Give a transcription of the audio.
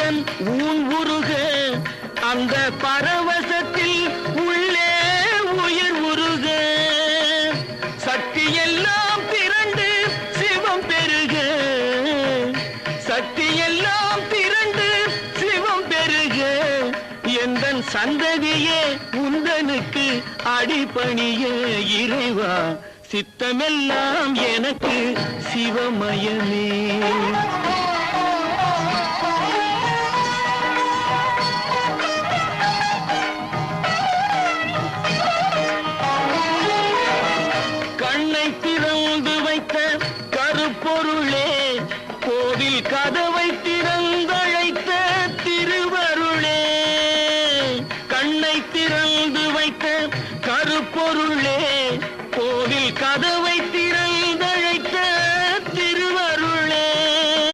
எந்தன் ஊன் உருக அந்த பரவசத்தில் உள்ளே உயிர் உருக சக்தி எல்லாம் திரண்டு சிவம் பெருக சக்தி எல்லாம் திரண்டு சிவம் பெருக எந்தன் சந்ததியே உந்தனுக்கு அடிபணிய இறைவா சித்தமெல்லாம் எனக்கு சிவமயமே கண்ணை திறந்து வைத்த கருப்பொருளே கோவில் கதவை திறந்து